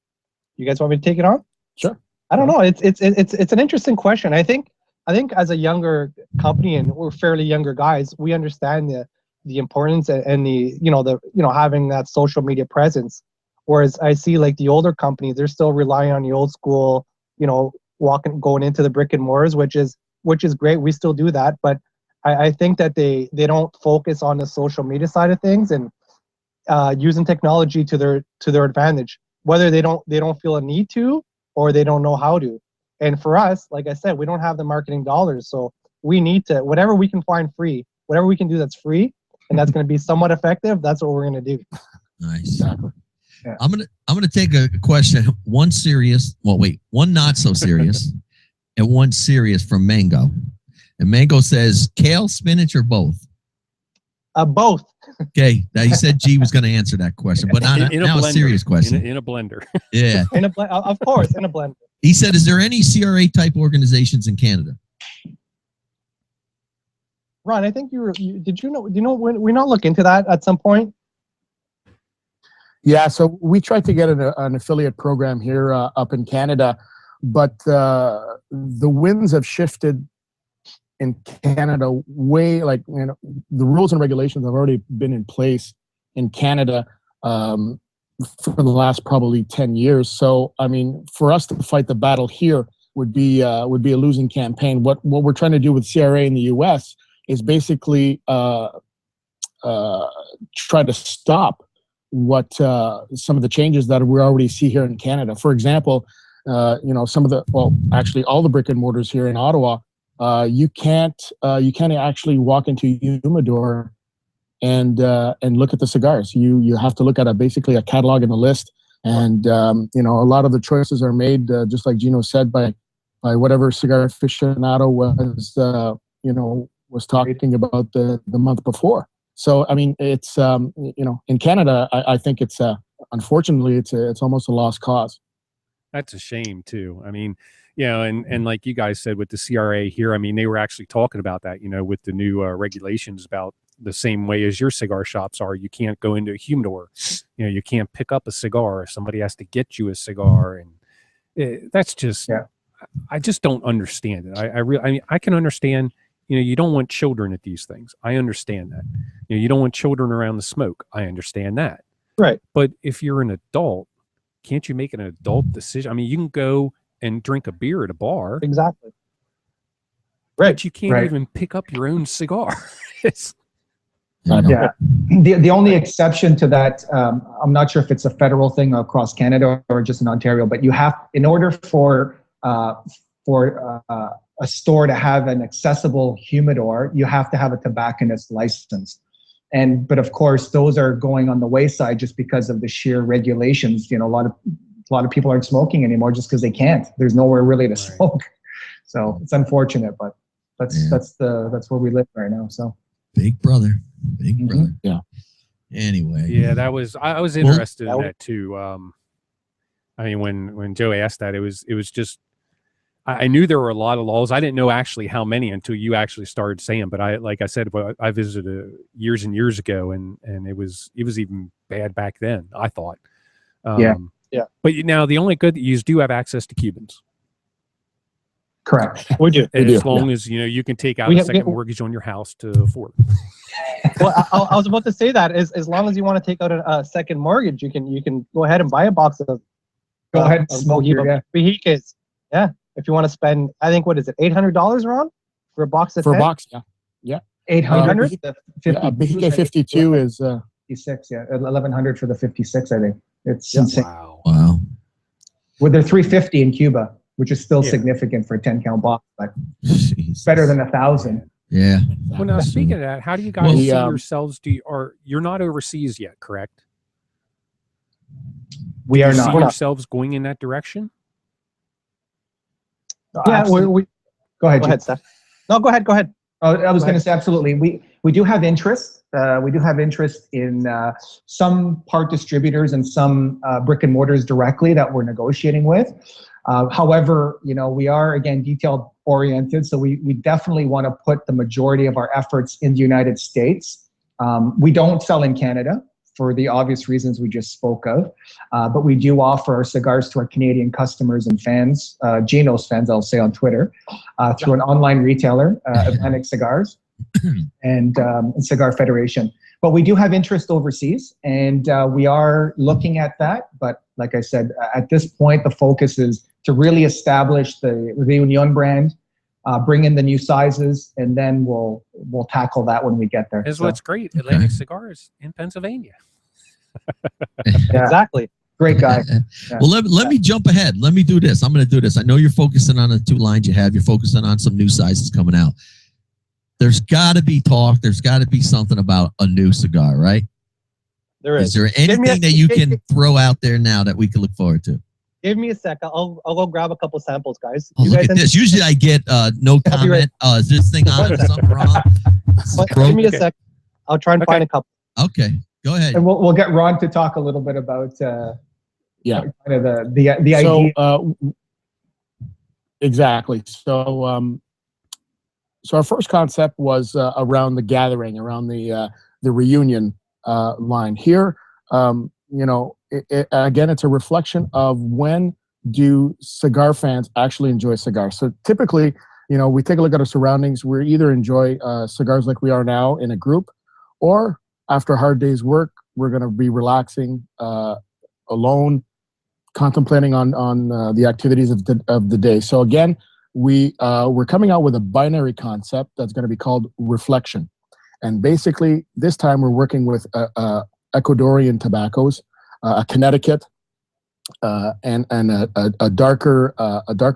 You guys want me to take it on? Sure. I don't know. It's an interesting question. I think as a younger company, and we're fairly younger guys, we understand the importance and the having that social media presence. Whereas I see like the older companies, they're still relying on the old school, going into the brick and mortars, which is great. We still do that, but I think that they don't focus on the social media side of things and using technology to their advantage, whether they don't feel a need to or they don't know how to. And for us, like I said, we don't have the marketing dollars, so we need to, whatever we can find free, whatever we can do that's free and that's going to be somewhat effective, that's what we're going to do. Nice. Yeah. I'm gonna take a question. One serious, one not so serious, and one serious from Mango. And Mango says, kale, spinach, or both? Both. Okay. Now you said G was going to answer that question, but now a serious question. In a blender. Yeah. Of course, in a blender. He said, is there any CRA type organizations in Canada? Ron, I think did you know we not look into that at some point? Yeah, so we tried to get an affiliate program here up in Canada, but the winds have shifted in Canada way, the rules and regulations have already been in place in Canada for the last probably 10 years. So, I mean, for us to fight the battle here would be a losing campaign. What we're trying to do with CRA in the US is basically try to stop what some of the changes that we already see here in Canada. For example, some of actually all the brick and mortars here in Ottawa, you can't actually walk into Humidor and look at the cigars. You have to look at basically a catalog and a list, and a lot of the choices are made just like Gino said by whatever cigar aficionado was talking about the month before. So I mean, it's in Canada, I think it's unfortunately it's almost a lost cause. That's a shame too. I mean, and like you guys said with the CRA here, I mean, they were actually talking about that, with the new regulations about the same way as your cigar shops are. You can't go into a humidor. You know, you can't pick up a cigar. Somebody has to get you a cigar, and that's just. Yeah. I just don't understand it. I mean, I can understand. You know, you don't want children at these things. I understand that. You know, you don't want children around the smoke. I understand that. Right. But if you're an adult, can't you make an adult decision? I mean, you can go and drink a beer at a bar. Exactly. Right. But you can't Right. even pick up your own cigar. It's, Yeah. The only exception to that, I'm not sure if it's a federal thing across Canada or just in Ontario, but you have, in order for a store to have an accessible humidor, you have to have a tobacconist license. But of course, those are going on the wayside just because of the sheer regulations. You know, a lot of people aren't smoking anymore just because they can't. There's nowhere really to smoke. So it's unfortunate, but that's where we live right now. So Big brother. Yeah. Anyway. yeah, I was interested in that too. I mean, when Joe asked that, it was just, I knew there were a lot of laws. I didn't know actually how many until you actually started saying. But like I said, I visited years and years ago, and it was even bad back then, I thought. Yeah. But now the only good that you do have access to Cubans. correct. We do. As long as you can take out a second mortgage on your house to afford it. Well, I was about to say that as long as you want to take out a second mortgage, you can go ahead and buy a box of Go ahead and smoke your Bohicas. Yeah. If you want to spend, I think, what is it, $800, Ron, for a box of For a 10? box, yeah. 800. BK 52 is 56. Yeah, 1100 for the 56. I think it's insane. Wow. Well, they're 350 in Cuba, which is still significant for a 10-count box, but Jesus. better than 1,000. Yeah. Well, now speaking of that, how do you guys see yourselves? You're not overseas yet, correct? We are Do you not. see yourselves going in that direction? Yeah, Absolutely. Go ahead. Go ahead, Steph. No, go ahead. Oh, I was going to say absolutely. We do have interest. We do have interest in some part distributors and some brick and mortars directly that we're negotiating with. However, we are again detail oriented, so we definitely want to put the majority of our efforts in the United States. We don't sell in Canada for the obvious reasons we just spoke of, but we do offer our cigars to our Canadian customers and fans, Geno's fans, I'll say on Twitter, through an online retailer, Atlantic Cigars, and Cigar Federation. But we do have interest overseas, and we are looking at that. But like I said, at this point, the focus is to really establish the Reunion brand, bring in the new sizes, and then we'll tackle that when we get there. Is what's great. Atlantic Cigars in Pennsylvania. Yeah. Exactly. Great guy. Yeah. Well, let me jump ahead. Let me do this. I'm going to do this. I know you're focusing on the 2 lines you have. You're focusing on some new sizes coming out. There's got to be talk. There's got to be something about a new cigar, right? There is. Is there anything that you can throw out there now that we can look forward to? Give me a sec. I'll go grab a couple samples, guys. Oh, look at this. Usually I get no comment. Is this thing on? Is something wrong? Give me a sec. I'll try and find a couple. Okay, go ahead. And we'll get Ron to talk a little bit about kind of the idea. So exactly. So our first concept was around the gathering, around the reunion line here. Again, it's a reflection of when do cigar fans actually enjoy cigars. So typically, we take a look at our surroundings. We either enjoy cigars like we are now in a group, or after a hard day's work, we're going to be relaxing alone, contemplating on the activities of the day. So again, we're coming out with a binary concept that's going to be called reflection. And basically, this time we're working with Ecuadorian tobaccos, a Connecticut, and a darker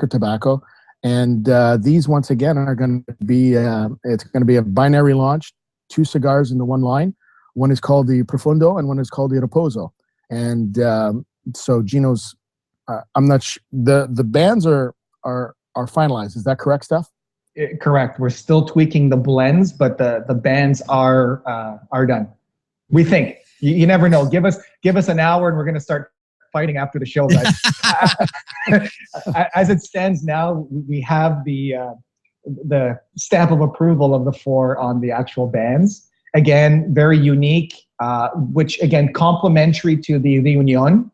tobacco. And these once again are going to be it's going to be a binary launch, 2 cigars into 1 line. One is called the Profundo, and one is called the Reposo. And so Geno's, I'm not the bands are finalized. Is that correct, Steph? Correct. We're still tweaking the blends, but the bands are done. We think. You never know. Give us an hour, and we're going to start fighting after the show, guys. As it stands now, we have the stamp of approval of the 4 on the actual bands, again, very unique, which again, complementary to the Reunion.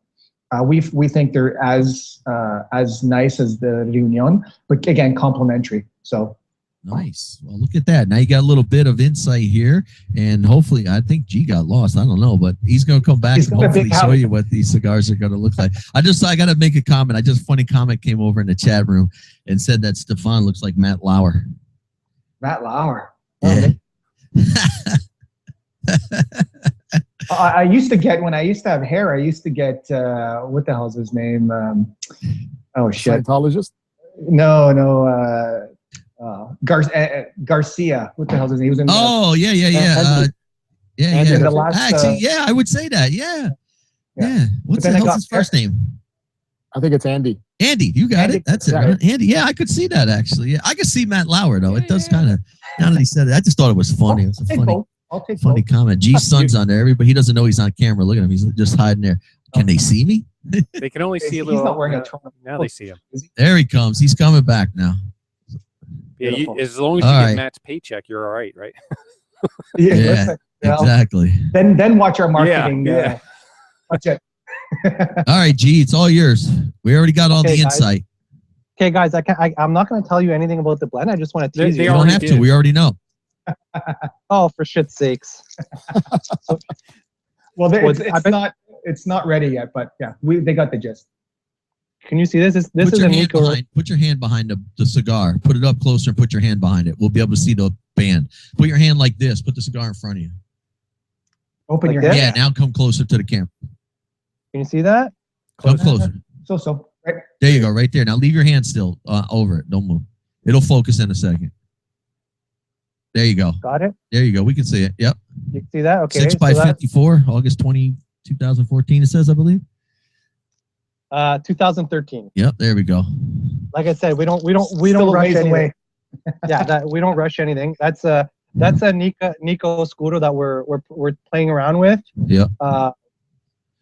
We think they're as nice as the Reunion, but again, complementary. So nice. Well, look at that. Now you got a little bit of insight here, and hopefully, I think G got lost. I don't know, but he's going to come back and hopefully show you what these cigars are going to look like. I got to make a comment. Funny comment came over in the chat room and said that Stefan looks like Matt Lauer. Matt Lauer. Yeah. I used to get, when I used to have hair, I used to get, what the hell's his name? Oh, shit. Scientologist? No. Garcia. What the hell's his name? He was in yeah. And the last, actually, yeah, I would say that. Yeah. What's the hell's his first name? I think it's Andy. Andy, you got it. That's it. Right? Andy, yeah, I could see that actually. Yeah, I could see Matt Lauer though. It does kind of. Now that he said it, I just thought it was funny. It was a funny comment. G's son's on there. Everybody, he doesn't know he's on camera. Look at him. He's just hiding there. Can they see me? They can only see a little. He's not wearing a Toronto. Now they see him. There he comes. He's coming back now. Yeah, as long as you get Matt's paycheck, you're all right, right? Yeah, exactly. Then watch our marketing. Yeah. Watch it. All right, G, it's all yours. We already got all the insight. Okay, guys, I'm not going to tell you anything about the blend. I just want to tease you. You don't have to. We already know. Oh, for shit's sakes. Well, it's not ready yet, but yeah, they got the gist. Can you see this? This is a Nico. Put your hand behind the cigar. Put it up closer and put your hand behind it. We'll be able to see the band. Put your hand like this. Put the cigar in front of you. Open like your hand. hand. Yeah, now come closer to the camera. Can you see that? Come closer. So. Right. There you go, right there. Now leave your hand still over it. Don't move. It'll focus in a second. There you go. Got it? There you go. We can see it. Yep. You can see that? Okay. 6x54, August 20, 2014, it says, I believe. 2013. Yep, there we go. Like I said, we don't rush anything. Yeah, we don't rush anything. That's a Nico Oscuro that we're playing around with. Yeah.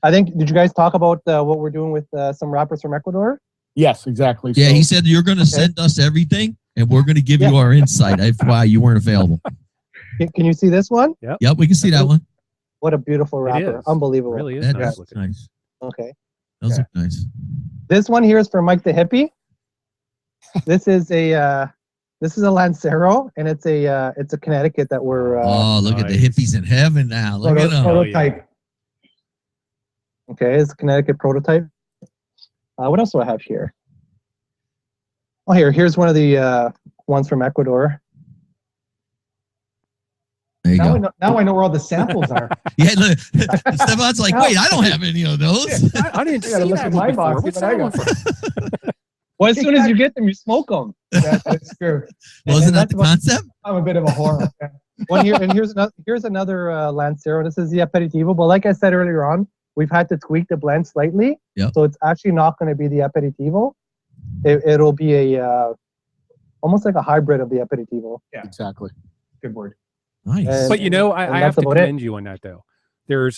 I think, did you guys talk about what we're doing with some rappers from Ecuador? Yes, exactly. Yeah, he said you're going to send us everything, and we're going to give you our insight. That's why you weren't available. Can you see this one? Yep, we can see that one. What a beautiful rapper. Unbelievable. It really is. That nice looks nice. Okay. Those look nice. This one here is for Mike the Hippie. This is a Lancero, and it's a Connecticut that we're. Oh, look at the hippies in heaven now. Look at them. Prototype. Okay, it's a Connecticut prototype. What else do I have here? Oh, here's one of the ones from Ecuador. There you go. Now I know where all the samples are. Yeah, look, Stefan's like, wait, I don't have any of those. I didn't see look that at my before. box. What's What I that got? one from? Well, as soon as you get them, you smoke them. Yeah, that's true. Wasn't that the concept? I'm a bit of a whore. Yeah. Well, here's another Lancero. This is the aperitivo, but like I said earlier on, we've had to tweak the blend slightly. Yep. So it's actually not going to be the aperitivo. It'll be a almost like a hybrid of the aperitivo. Yeah, Exactly. good word. Nice. But I have to about commend you on that though.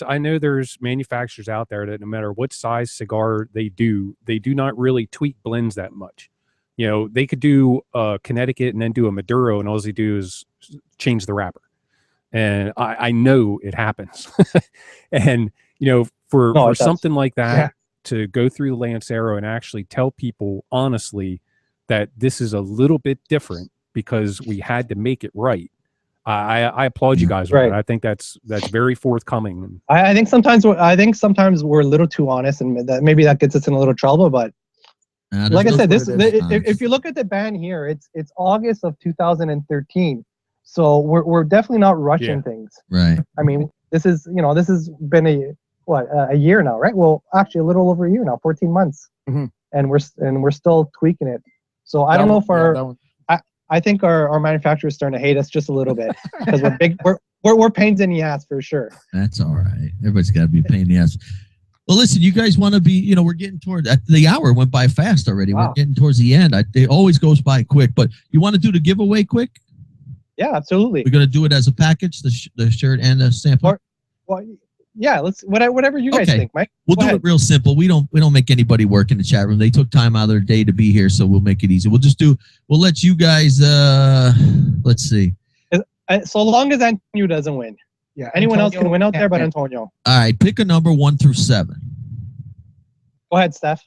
I know there's manufacturers out there that no matter what size cigar they do not really tweak blends that much. You know, they could do a Connecticut and then do a Maduro, and all they do is change the wrapper. And I know it happens. And for something like that, to go through the Lancero and actually tell people honestly that this is a little bit different because we had to make it right. I applaud you guys. Right. I think that's very forthcoming. I think sometimes we're a little too honest, and maybe that gets us in a little trouble. But like I said, if you look at the band here, it's August of 2013, so we're definitely not rushing things. Right. I mean, this has been a year now, right? Well, actually, a little over a year now, 14 months, and we're still tweaking it. So I don't know if I think our manufacturer is starting to hate us just a little bit because we're pains in the ass for sure. That's all right. Everybody's got to be a pain in the ass. Well, listen, you guys want to be, we're getting toward the hour went by fast already. Wow. We're getting towards the end. It always goes by quick, but you want to do the giveaway quick? Yeah, absolutely. We're going to do it as a package, the shirt and the sampler. Well, yeah, let's whatever you guys think, Mike. We'll do it real simple. We don't make anybody work in the chat room. They took time out of their day to be here, so we'll make it easy. We'll let you guys let's see. So long as Antonio doesn't win. Yeah. Anyone else Antonio can win out there but can't Antonio. All right, pick a number 1 through 7. Go ahead, Steph.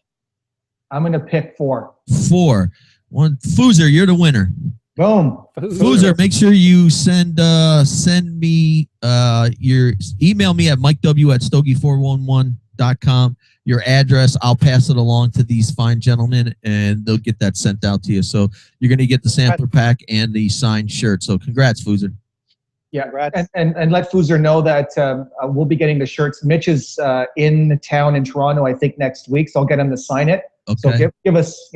I'm going to pick 4. 4. 1. Foozer, you're the winner. Boom. Foozer, make sure you send me email me at mikew@stogie411.com. Your address. I'll pass it along to these fine gentlemen, and they'll get that sent out to you. So you're going to get the sampler pack and the signed shirt. So congrats, Foozer. Yeah, and let Foozer know that we'll be getting the shirts. Mitch is in town in Toronto, I think, next week, so I'll get him to sign it. Okay. So give us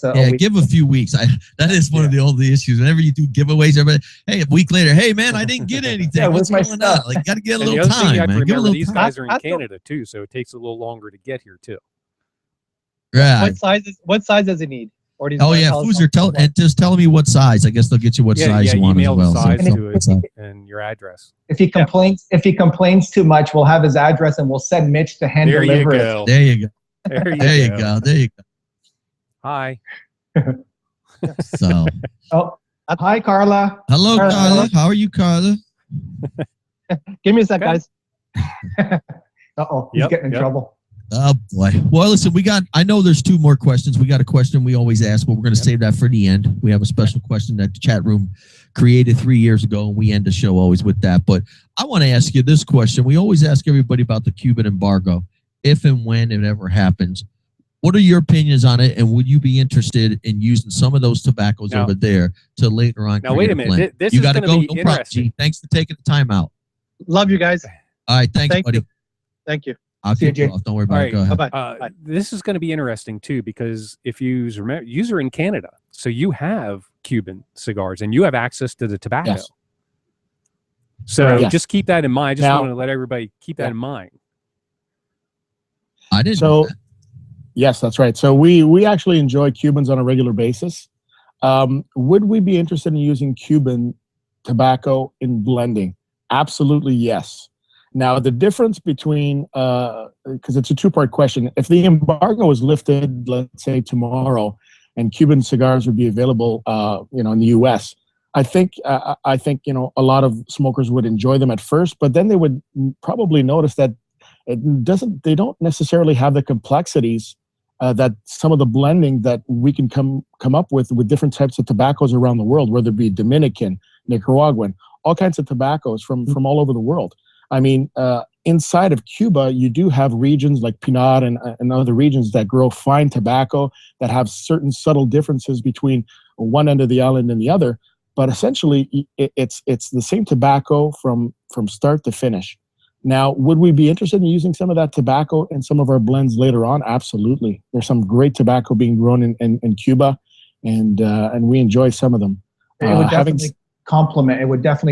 a week. Give a few weeks. That is one of the old issues. Whenever you do giveaways, everybody, hey, a week later, hey man, I didn't get anything. What's going on? Like, got to get a little time, man. Give a little these time. guys are in Canada too, so it takes a little longer to get here too. Right. What size does he need? Or does Foozer, just tell me what size. I guess they'll get you what size you want as well. The size to it and your address. If he complains too much, we'll have his address and we'll send Mitch to hand deliver it. There you go. There you go. There you go. Hi. So. Hi, Carla. Hello, Carla. How are you, Carla? Give me a sec, guys. He's getting in trouble. Oh boy. Well, listen, I know there's 2 more questions. We got a question we always ask, but we're going to save that for the end. We have a special question that the chat room created 3 years ago, and we end the show always with that. But I want to ask you this question. We always ask everybody about the Cuban embargo, if and when it ever happens. What are your opinions on it, and would you be interested in using some of those tobaccos over there to later on? Now, wait a minute. This you is got to go. Be No problem, G. Thanks for taking the time out. Love you guys. All right. Thanks, buddy. Thank you. I'll keep you off. Don't worry about it. Go ahead. Bye-bye. This is going to be interesting too, because if you remember, you're in Canada, so you have Cuban cigars and you have access to the tobacco. Yes. So just keep that in mind. I just want to let everybody keep that in mind. I didn't know that. Yes, that's right. So we actually enjoy Cubans on a regular basis. Would we be interested in using Cuban tobacco in blending? Absolutely, yes. Now, the difference between, because it's a 2-part question, if the embargo was lifted, let's say tomorrow, and Cuban cigars would be available, in the U.S., I think a lot of smokers would enjoy them at first, but then they would probably notice that they don't necessarily have the complexities that some of the blending that we can come up with different types of tobaccos around the world, whether it be Dominican, Nicaraguan, all kinds of tobaccos from all over the world. I mean, inside of Cuba, you do have regions like Pinar and other regions that grow fine tobacco that have certain subtle differences between one end of the island and the other. But essentially, it's the same tobacco from start to finish. Now, would we be interested in using some of that tobacco in some of our blends later on? Absolutely. There's some great tobacco being grown in Cuba, and we enjoy some of them. It would definitely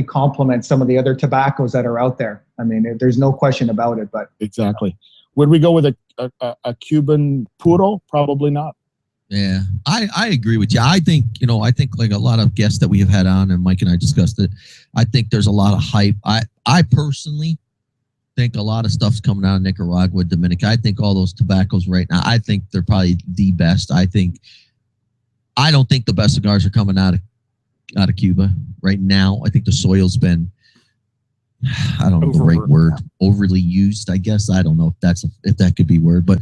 complement some of the other tobaccos that are out there. I mean, there's no question about it. But exactly. Would we go with a Cuban puro? Probably not. Yeah, I agree with you. I think like a lot of guests that we have had on, and Mike and I discussed it, I think there's a lot of hype. I personally think a lot of stuff's coming out of Nicaragua, Dominican. I think all those tobaccos right now, I think they're probably the best. I don't think the best cigars are coming out of Cuba right now. I think the soil's been, I don't know the right word, overly used, I guess. I don't know if that could be word, but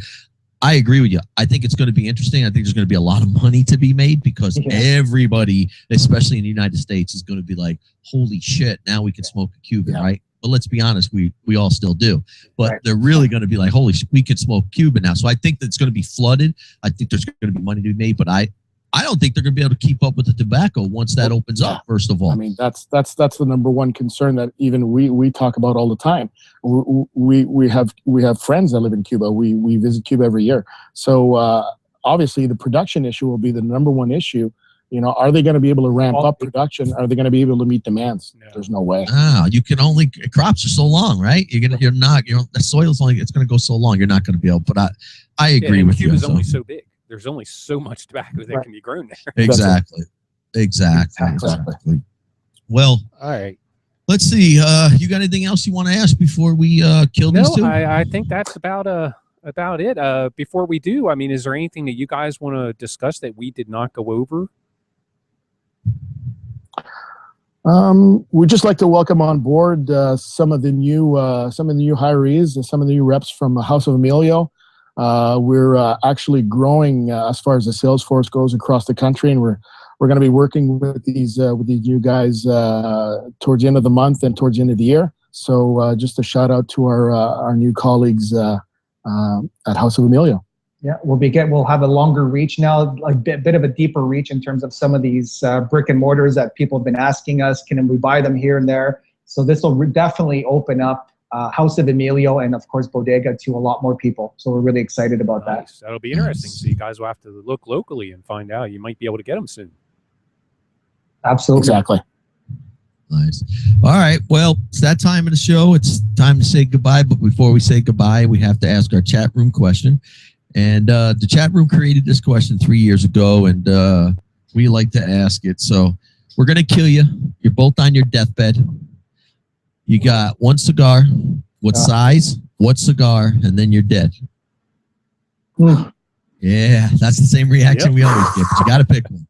I agree with you. I think it's going to be interesting. I think there's going to be a lot of money to be made because everybody, especially in the United States, is going to be like, holy shit, now we can smoke a Cuban, right? But let's be honest, we all still do. But they're really going to be like, holy shit, we can smoke Cuban now. So I think that's going to be flooded. I think there's going to be money to be made, but I don't think they're going to be able to keep up with the tobacco once that opens up, first of all. I mean, that's the number one concern that even we talk about all the time. We have friends that live in Cuba. We visit Cuba every year. So obviously the production issue will be the number one issue. Are they going to be able to ramp up production? Are they going to be able to meet demands? No. There's no way. You can only, crops are so long, right? The soil's only, it's going to go so long. You're not going to be able, but I agree with you. Cuba's only so big. There's only so much tobacco that can be grown there. Exactly. Well, all right. Let's see. You got anything else you want to ask before we kill these two? I think that's about it. Before we do, I mean, is there anything that you guys want to discuss that we did not go over? We'd just like to welcome on board some of the new hirees, some of the new reps from House of Emilio. We're actually growing as far as the sales force goes across the country, and we're going to be working with these new guys towards the end of the month and towards the end of the year. So just a shout out to our new colleagues at House of Emilio. Yeah, we'll have a longer reach now, a bit of a deeper reach in terms of some of these brick and mortars that people have been asking us, can we buy them here and there? So this will definitely open up House of Emilio and of course Bodega to a lot more people. So we're really excited about that. That'll be interesting. So you guys will have to look locally and find out. You might be able to get them soon. Absolutely. Exactly. Nice. All right. Well, it's that time of the show. It's time to say goodbye. But before we say goodbye, we have to ask our chat room question. And the chat room created this question 3 years ago, and we like to ask it. So we're going to kill you. You're both on your deathbed. You got one cigar. What size? What cigar? And then you're dead. Yeah, that's the same reaction we always get. But you got to pick one.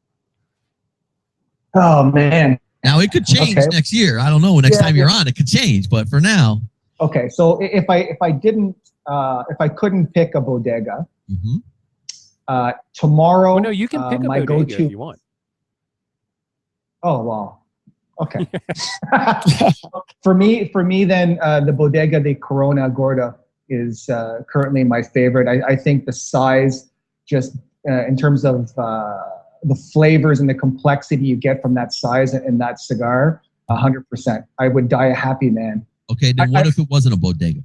Oh, man. Now, it could change next year. I don't know. Next time you're on, it could change. But for now. Okay, so if I couldn't pick a Bodega, tomorrow. Well, no, you can pick a Bodega if you want. Oh, wow. Okay. For me, then the Bodega de Corona Gorda is currently my favorite. I think the size, just in terms of the flavors and the complexity you get from that size and that cigar, 100%. I would die a happy man. Okay, then what if it wasn't a Bodega?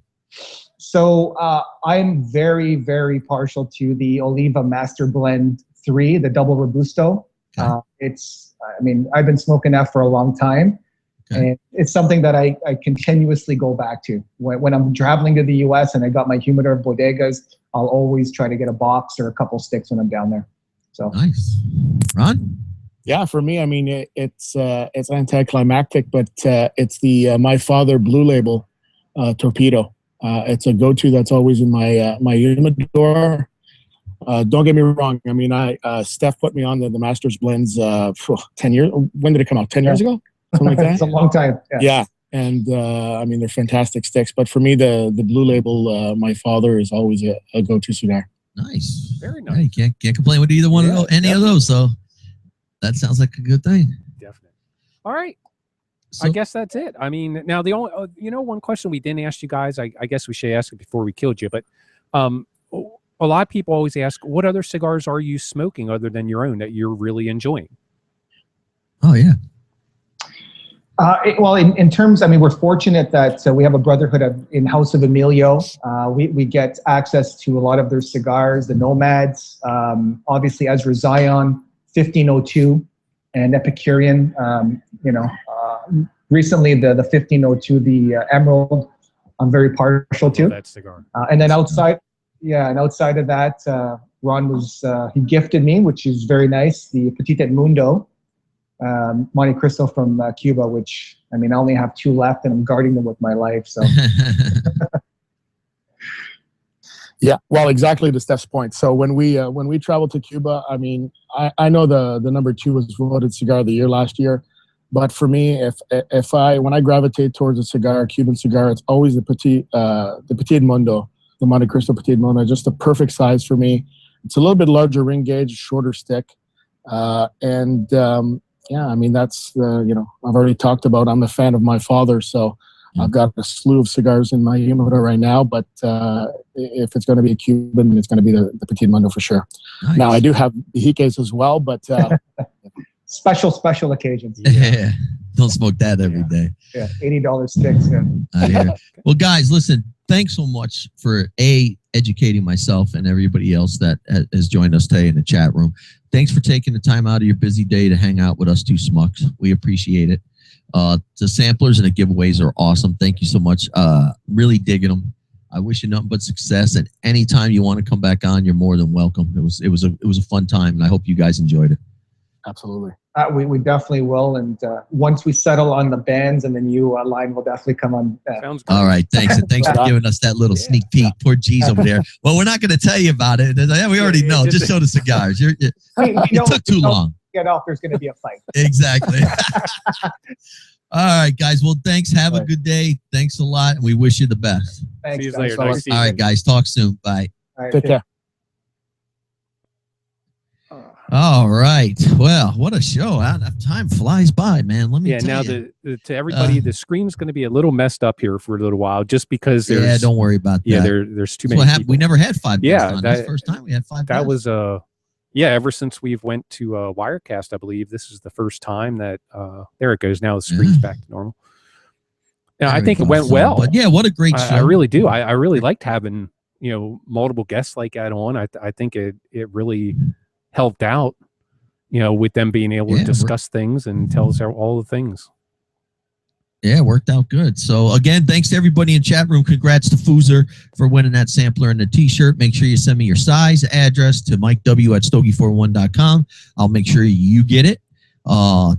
So I'm very, very partial to the Oliva Master Blend 3, the Double Robusto. Okay. I've been smoking that for a long time. Okay. And it's something that I continuously go back to. When I'm traveling to the U.S. and I got my humidor bodegas, I'll always try to get a box or a couple sticks when I'm down there. So nice. Ron? Yeah, for me, it's anticlimactic, but it's the My Father Blue Label Torpedo. It's a go-to that's always in my humidor. Don't get me wrong. Steph put me on the Masters blends 10 years. When did it come out? 10 years ago? Something like that? It's a long time. Yeah. And they're fantastic sticks. But for me, the Blue Label My Father is always a go-to cigar. Nice. Very nice. Can't complain with either one of those, any of those. So that sounds like a good thing. Definitely. All right. So, I guess that's it. Now the only, one question we didn't ask you guys, I guess we should ask it before we killed you, but a lot of people always ask, what other cigars are you smoking other than your own that you're really enjoying? Oh, yeah. Well, in terms, we're fortunate that we have a brotherhood in House of Emilio. We get access to a lot of their cigars, the Nomads, obviously Ezra Zion, 1502, and Epicurean. Recently the 1502, the Emerald, I'm very partial to. That cigar. And then outside of that, Ron was he gifted me, which is very nice, the Petit Mundo. Monte Cristo from Cuba, which I only have 2 left, and I'm guarding them with my life. So, yeah, well, exactly to Steph's point. So when we traveled to Cuba, I know the number 2 was voted cigar of the year last year, but for me, when I gravitate towards a cigar, Cuban cigar, it's always the Petit Mundo, the Monte Cristo Petit Mundo, just the perfect size for me. It's a little bit larger ring gauge, shorter stick, yeah, that's, I've already talked about, I'm a fan of My Father, so I've got a slew of cigars in my humidor right now, but if it's going to be a Cuban, it's going to be the Petit Mundo for sure. Nice. Now, I do have Hiques as well, but... special occasions. Yeah. Don't smoke that every day. Yeah, $80 sticks. Yeah. Well, guys, listen, thanks so much for, educating myself and everybody else that has joined us today in the chat room. Thanks for taking the time out of your busy day to hang out with us 2 schmucks. We appreciate it. The samplers and the giveaways are awesome. Thank you so much. Really digging them. I wish you nothing but success. And anytime you want to come back on, you're more than welcome. It was a fun time, and I hope you guys enjoyed it. Absolutely. We definitely will. And once we settle on the bands and the new line, we'll definitely come on. Sounds good. All right. Thanks. And thanks for giving us that little sneak peek. Poor G's over there. Well, we're not going to tell you about it. Yeah, we already know. Just show the cigars. You took too long. get off, there's going to be a fight. Exactly. All right, guys. Well, thanks. Have a good day. Thanks a lot. And we wish you the best. Thanks, See you guys. later. Nice All right, guys. Talk soon. Bye. All right, Take care. All right. Well, what a show. Time flies by, man. Let me tell now you. To everybody, the screen's going to be a little messed up here for a little while, just because there's. Yeah, don't worry about that. Yeah, there's too many. We never had 5 guests Yeah, on. That's the first time we had 5 that guests. was ever since we've went to Wirecast, I believe this is the first time that there it goes. Now the screen's back to normal. Now I think it went well. But yeah, what a great show. I really do. I really liked having multiple guests like that on. I think it really helped out, with them being able to discuss things and tell us all the things. Yeah, it worked out good. So again, thanks to everybody in chat room. Congrats to Foozer for winning that sampler and the t-shirt. Make sure you send me your size, address to MikeW@Stogie411.com. I'll make sure you get it.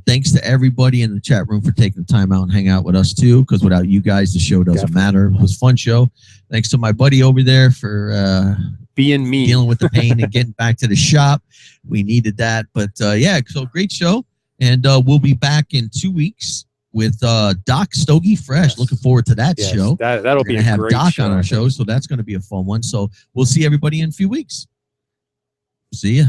Thanks to everybody in the chat room for taking the time out and hang out with us too, because without you guys, the show doesn't matter. It was a fun show. Thanks to my buddy over there for being me, dealing with the pain and getting back to the shop. We needed that. But yeah, so great show. And we'll be back in 2 weeks with Doc Stogie Fresh. Looking forward to that show. That'll be a have great Doc show, on our show, so that's going to be a fun one. So we'll see everybody in a few weeks. See ya.